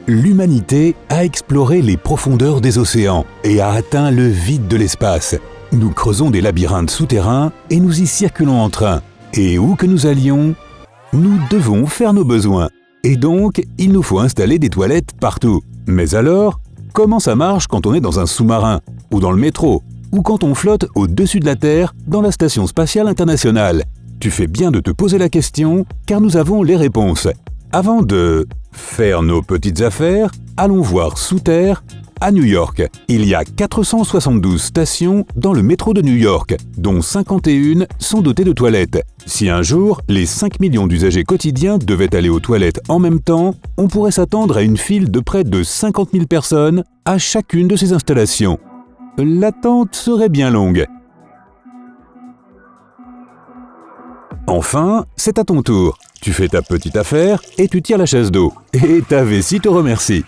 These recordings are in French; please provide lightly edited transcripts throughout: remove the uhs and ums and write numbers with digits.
L'humanité a exploré les profondeurs des océans et a atteint le vide de l'espace. Nous creusons des labyrinthes souterrains et nous y circulons en train. Et où que nous allions, nous devons faire nos besoins. Et donc, il nous faut installer des toilettes partout. Mais alors, comment ça marche quand on est dans un sous-marin, ou dans le métro, ou quand on flotte au-dessus de la Terre dans la Station spatiale internationale? Tu fais bien de te poser la question, car nous avons les réponses. Avant de faire nos petites affaires, allons voir sous terre à New York. Il y a 472 stations dans le métro de New York, dont 51 sont dotées de toilettes. Si un jour, les 5 millions d'usagers quotidiens devaient aller aux toilettes en même temps, on pourrait s'attendre à une file de près de 50 000 personnes à chacune de ces installations. L'attente serait bien longue. Enfin, c'est à ton tour. Tu fais ta petite affaire et tu tires la chasse d'eau. Et ta vessie te remercie.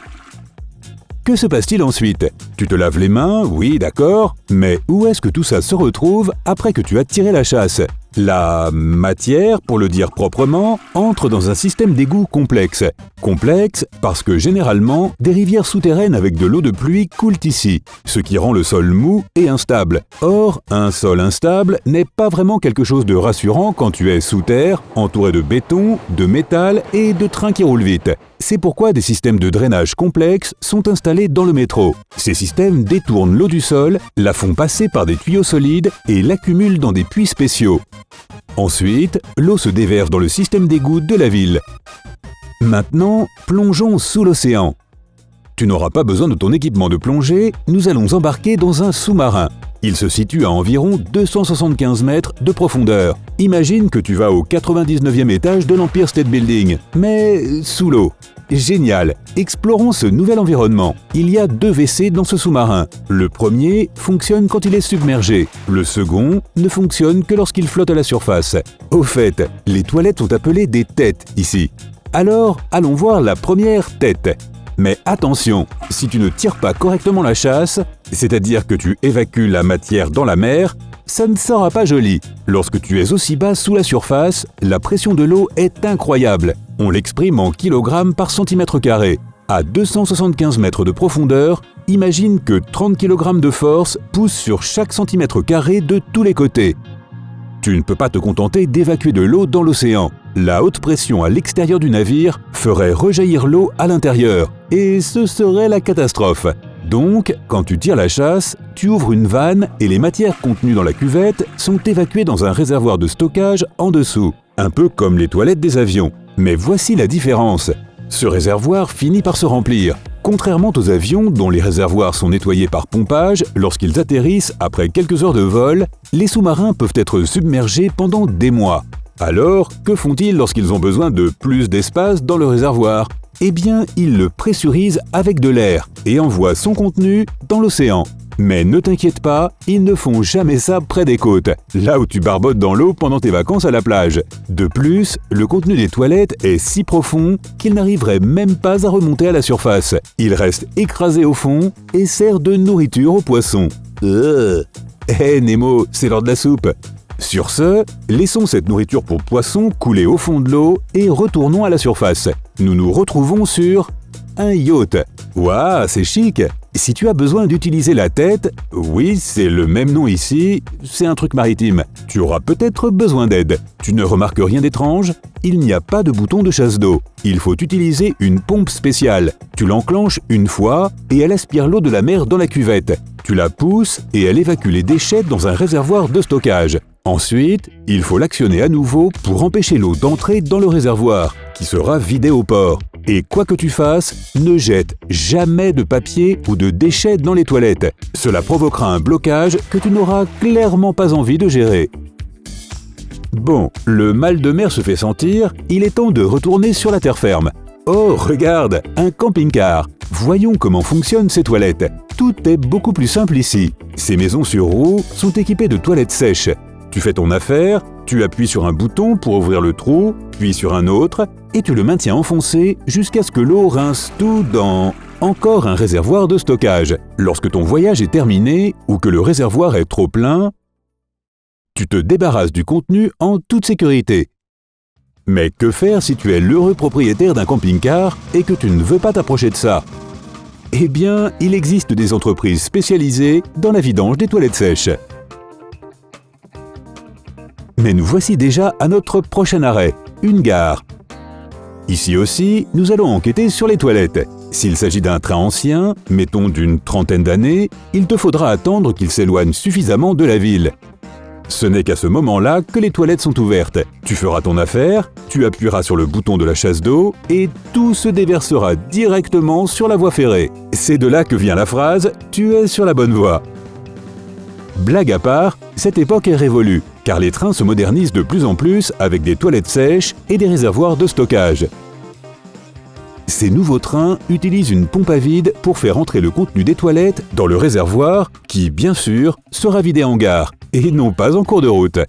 Que se passe-t-il ensuite? Tu te laves les mains, oui, d'accord, mais où est-ce que tout ça se retrouve après que tu as tiré la chasse? La matière, pour le dire proprement, entre dans un système d'égout complexe. Complexe parce que généralement, des rivières souterraines avec de l'eau de pluie coulent ici, ce qui rend le sol mou et instable. Or, un sol instable n'est pas vraiment quelque chose de rassurant quand tu es sous terre, entouré de béton, de métal et de trains qui roulent vite. C'est pourquoi des systèmes de drainage complexes sont installés dans le métro. Ces systèmes détournent l'eau du sol, la font passer par des tuyaux solides et l'accumulent dans des puits spéciaux. Ensuite, l'eau se déverse dans le système d'égout de la ville. Maintenant, plongeons sous l'océan. Tu n'auras pas besoin de ton équipement de plongée, nous allons embarquer dans un sous-marin. Il se situe à environ 275 mètres de profondeur. Imagine que tu vas au 99e étage de l'Empire State Building, mais sous l'eau. Génial! Explorons ce nouvel environnement. Il y a 2 WC dans ce sous-marin. Le premier fonctionne quand il est submergé. Le second ne fonctionne que lorsqu'il flotte à la surface. Au fait, les toilettes sont appelées des têtes ici. Alors, allons voir la première tête. Mais attention, si tu ne tires pas correctement la chasse, c'est-à-dire que tu évacues la matière dans la mer, ça ne sera pas joli. Lorsque tu es aussi bas sous la surface, la pression de l'eau est incroyable. On l'exprime en kilogrammes par centimètre carré. À 275 mètres de profondeur, imagine que 30 kg de force poussent sur chaque centimètre carré de tous les côtés. Tu ne peux pas te contenter d'évacuer de l'eau dans l'océan. La haute pression à l'extérieur du navire ferait rejaillir l'eau à l'intérieur, et ce serait la catastrophe. Donc, quand tu tires la chasse, tu ouvres une vanne et les matières contenues dans la cuvette sont évacuées dans un réservoir de stockage en dessous, un peu comme les toilettes des avions. Mais voici la différence. Ce réservoir finit par se remplir. Contrairement aux avions dont les réservoirs sont nettoyés par pompage lorsqu'ils atterrissent après quelques heures de vol, les sous-marins peuvent être submergés pendant des mois. Alors, que font-ils lorsqu'ils ont besoin de plus d'espace dans le réservoir? Eh bien, ils le pressurisent avec de l'air et envoient son contenu dans l'océan. Mais ne t'inquiète pas, ils ne font jamais ça près des côtes, là où tu barbotes dans l'eau pendant tes vacances à la plage. De plus, le contenu des toilettes est si profond qu'il n'arriverait même pas à remonter à la surface. Il reste écrasé au fond et sert de nourriture aux poissons. Nemo, c'est l'heure de la soupe. Sur ce, laissons cette nourriture pour poissons couler au fond de l'eau et retournons à la surface. Nous nous retrouvons sur un yacht. Waouh, c'est chic! Si tu as besoin d'utiliser la tête, oui, c'est le même nom ici, c'est un truc maritime. Tu auras peut-être besoin d'aide. Tu ne remarques rien d'étrange? Il n'y a pas de bouton de chasse d'eau. Il faut utiliser une pompe spéciale. Tu l'enclenches une fois et elle aspire l'eau de la mer dans la cuvette. Tu la pousses et elle évacue les déchets dans un réservoir de stockage. Ensuite, il faut l'actionner à nouveau pour empêcher l'eau d'entrer dans le réservoir, qui sera vidé au port. Et quoi que tu fasses, ne jette jamais de papier ou de déchets dans les toilettes. Cela provoquera un blocage que tu n'auras clairement pas envie de gérer. Bon, le mal de mer se fait sentir, il est temps de retourner sur la terre ferme. Oh, regarde, un camping-car. Voyons comment fonctionnent ces toilettes. Tout est beaucoup plus simple ici. Ces maisons sur roues sont équipées de toilettes sèches. Tu fais ton affaire, tu appuies sur un bouton pour ouvrir le trou, puis sur un autre, et tu le maintiens enfoncé jusqu'à ce que l'eau rince tout dans encore un réservoir de stockage. Lorsque ton voyage est terminé ou que le réservoir est trop plein, tu te débarrasses du contenu en toute sécurité. Mais que faire si tu es l'heureux propriétaire d'un camping-car et que tu ne veux pas t'approcher de ça? Eh bien, il existe des entreprises spécialisées dans la vidange des toilettes sèches. Mais nous voici déjà à notre prochain arrêt, une gare. Ici aussi, nous allons enquêter sur les toilettes. S'il s'agit d'un train ancien, mettons d'une trentaine d'années, il te faudra attendre qu'il s'éloigne suffisamment de la ville. Ce n'est qu'à ce moment-là que les toilettes sont ouvertes. Tu feras ton affaire, tu appuieras sur le bouton de la chasse d'eau et tout se déversera directement sur la voie ferrée. C'est de là que vient la phrase « Tu es sur la bonne voie ». Blague à part, cette époque est révolue, car les trains se modernisent de plus en plus avec des toilettes sèches et des réservoirs de stockage. Ces nouveaux trains utilisent une pompe à vide pour faire entrer le contenu des toilettes dans le réservoir qui, bien sûr, sera vidé en gare et non pas en cours de route.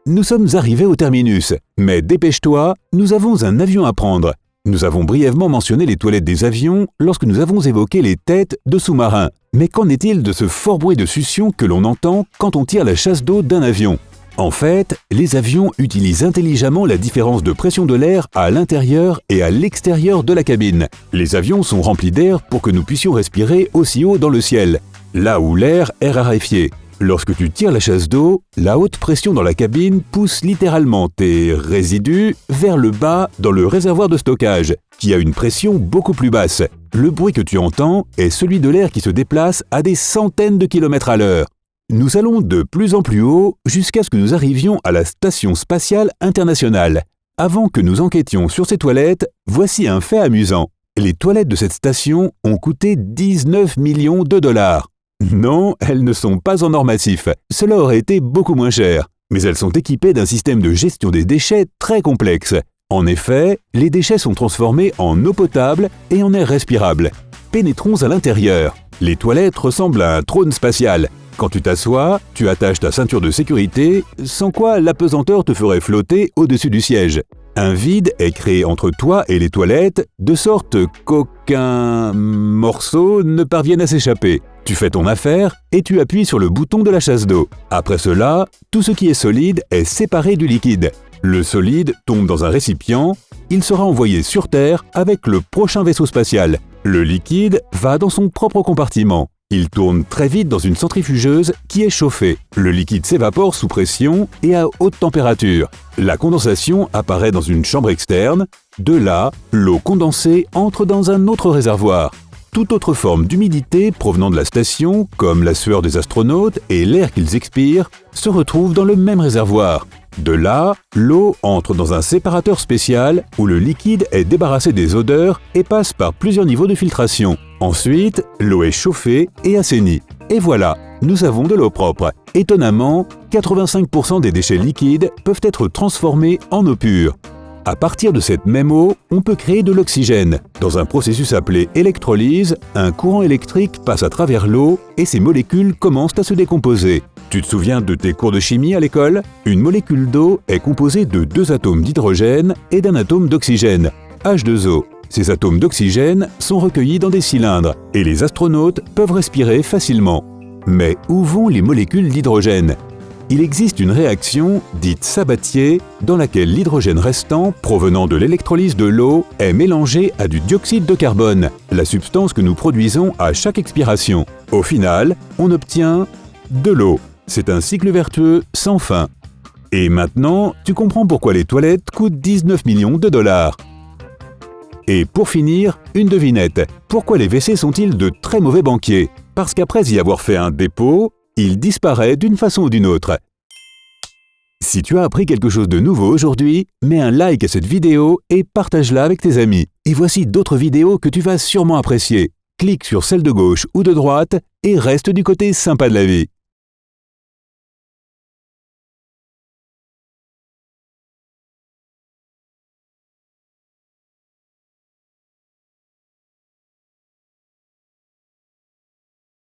Nous sommes arrivés au terminus, mais dépêche-toi, nous avons un avion à prendre. Nous avons brièvement mentionné les toilettes des avions lorsque nous avons évoqué les têtes de sous-marins. Mais qu'en est-il de ce fort bruit de succion que l'on entend quand on tire la chasse d'eau d'un avion? En fait, les avions utilisent intelligemment la différence de pression de l'air à l'intérieur et à l'extérieur de la cabine. Les avions sont remplis d'air pour que nous puissions respirer aussi haut dans le ciel, là où l'air est raréfié. Lorsque tu tires la chasse d'eau, la haute pression dans la cabine pousse littéralement tes résidus vers le bas dans le réservoir de stockage, qui a une pression beaucoup plus basse. Le bruit que tu entends est celui de l'air qui se déplace à des centaines de kilomètres à l'heure. Nous allons de plus en plus haut jusqu'à ce que nous arrivions à la Station spatiale internationale. Avant que nous enquêtions sur ces toilettes, voici un fait amusant. Les toilettes de cette station ont coûté 19 millions de dollars. Non, elles ne sont pas en or massif. Cela aurait été beaucoup moins cher. Mais elles sont équipées d'un système de gestion des déchets très complexe. En effet, les déchets sont transformés en eau potable et en air respirable. Pénétrons à l'intérieur. Les toilettes ressemblent à un trône spatial. Quand tu t'assois, tu attaches ta ceinture de sécurité, sans quoi l'apesanteur te ferait flotter au-dessus du siège. Un vide est créé entre toi et les toilettes, de sorte qu'aucun morceau ne parvienne à s'échapper. Tu fais ton affaire et tu appuies sur le bouton de la chasse d'eau. Après cela, tout ce qui est solide est séparé du liquide. Le solide tombe dans un récipient, il sera envoyé sur Terre avec le prochain vaisseau spatial. Le liquide va dans son propre compartiment. Il tourne très vite dans une centrifugeuse qui est chauffée. Le liquide s'évapore sous pression et à haute température. La condensation apparaît dans une chambre externe. De là, l'eau condensée entre dans un autre réservoir. Toute autre forme d'humidité provenant de la station, comme la sueur des astronautes et l'air qu'ils expirent, se retrouve dans le même réservoir. De là, l'eau entre dans un séparateur spécial où le liquide est débarrassé des odeurs et passe par plusieurs niveaux de filtration. Ensuite, l'eau est chauffée et assainie. Et voilà, nous avons de l'eau propre. Étonnamment, 85% des déchets liquides peuvent être transformés en eau pure. À partir de cette même eau, on peut créer de l'oxygène. Dans un processus appelé électrolyse, un courant électrique passe à travers l'eau et ces molécules commencent à se décomposer. Tu te souviens de tes cours de chimie à l'école? Une molécule d'eau est composée de 2 atomes d'hydrogène et d'un atome d'oxygène, H2O. Ces atomes d'oxygène sont recueillis dans des cylindres et les astronautes peuvent respirer facilement. Mais où vont les molécules d'hydrogène? Il existe une réaction, dite Sabatier, dans laquelle l'hydrogène restant, provenant de l'électrolyse de l'eau, est mélangé à du dioxyde de carbone, la substance que nous produisons à chaque expiration. Au final, on obtient de l'eau. C'est un cycle vertueux sans fin. Et maintenant, tu comprends pourquoi les toilettes coûtent 19 millions de dollars. Et pour finir, une devinette. Pourquoi les WC sont-ils de très mauvais banquiers? Parce qu'après y avoir fait un dépôt, il disparaît d'une façon ou d'une autre. Si tu as appris quelque chose de nouveau aujourd'hui, mets un like à cette vidéo et partage-la avec tes amis. Et voici d'autres vidéos que tu vas sûrement apprécier. Clique sur celle de gauche ou de droite et reste du côté sympa de la vie.